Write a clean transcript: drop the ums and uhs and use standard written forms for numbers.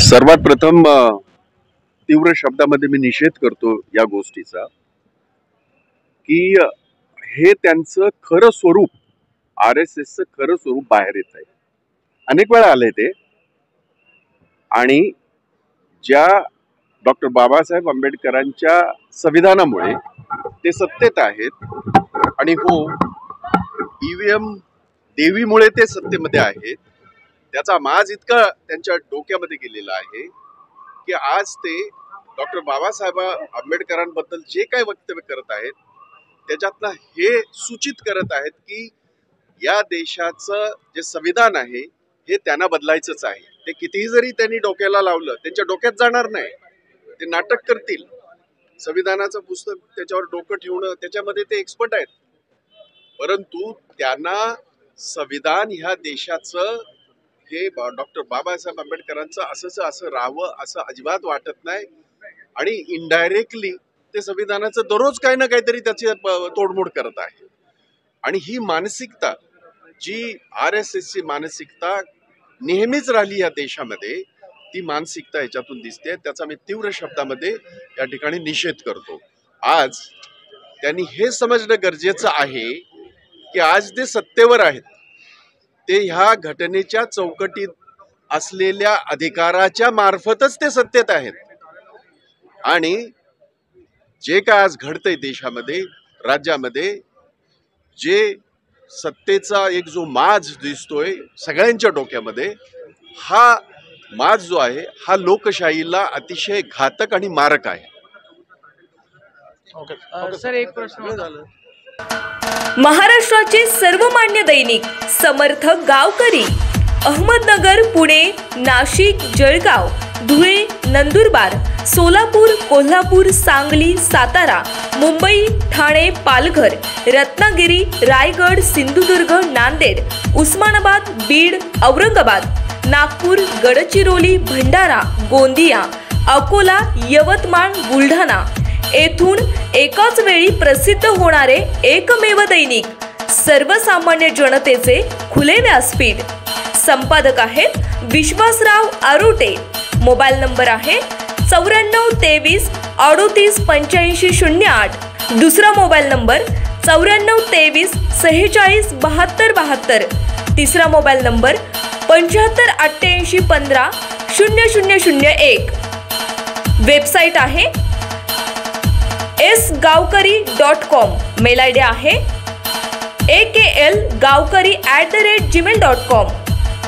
सर्वात प्रथम तीव्र शब्दामध्ये मी निषेध करतो या गोष्टीचा की हे त्यांचं खरं स्वरूप RSSचं खरं स्वरूप बाहेर येत आहे. अनेक वेळा आले ते आणि ज्या डॉक्टर बाबासाहेब आंबेडकरांच्या संविधानामुळे ते सत्तेत आहेत आणि हो EVM देवीमुळे ते सत्तेमध्ये आहेत. त्याचा माज इतका त्यांच्या डोक्यामध्ये गेलेला आहे की आज ते डॉक्टर बाबासाहेब आंबेडकरांबद्दल जे काही वक्तव्य करत आहेत त्याच्यातनं हे सूचित करत आहेत की या देशाचं जे संविधान आहे हे त्यांना बदलायचंच आहे. ते कितीही जरी त्यांनी डोक्याला लावलं त्यांच्या डोक्यात जाणार नाही. ते नाटक करतील. संविधानाचं पुस्तक त्याच्यावर डोकं ठेवणं त्याच्यामध्ये ते एक्सपर्ट आहेत. परंतु त्यांना संविधान ह्या देशाचं हे डॉक्टर बाबासाहेब आंबेडकरांचं असं राहावं असं अजिबात वाटत नाही आणि इनडायरेक्टली ते संविधानाचं दररोज काही ना काहीतरी त्याची तोडमोड करत आहे. आणि ही मानसिकता जी RSSची मानसिकता नेहमीच राहिली या देशामध्ये ती मानसिकता याच्यातून दिसते. त्याचा मी तीव्र शब्दामध्ये या ठिकाणी निषेध करतो. आज त्यांनी हे समजणं गरजेचं आहे की आज ते सत्तेवर आहेत ते ह्या घटनेच्या चौकटीत असलेल्या अधिकाराच्या मार्फतच ते सत्तेत आहेत आणि जे काय आज घडतंय देशामध्ये राज्यामध्ये जे सत्तेचा एक जो माज दिसतोय सगळ्यांच्या डोक्यामध्ये हा माज जो आहे हा लोकशाहीला अतिशय घातक आणि मारक आहे. सर एक प्रश्न झाला. महाराष्ट्राचे सर्वमान्य दैनिक समर्थ गावकरी अहमदनगर, पुणे, नाशिक, जळगाव, धुळे, नंदुरबार, सोलापूर, कोल्हापूर, सांगली, सातारा, मुंबई, ठाणे, पालघर, रत्नागिरी, रायगड, सिंधुदुर्ग, नांदेड, उस्मानाबाद, बीड, औरंगाबाद, नागपूर, गडचिरोली, भंडारा, गोंदिया, अकोला, यवतमाळ, बुलढाणा येथून एकाच वेळी प्रसिद्ध होणारे एकमेव दैनिक सर्वसामान्य जनतेचे खुले व्यासपीठ. संपादक आहेत विश्वासराव आरोटे. मोबाईल नंबर आहे 9423 38 85 08. दुसरा मोबाईल नंबर 9423 46 72 72. तिसरा मोबाईल नंबर 75 88 15 0001. वेबसाईट आहे sgavkari.com. मेल आयडी आहे AKLgavkari@gmail.com.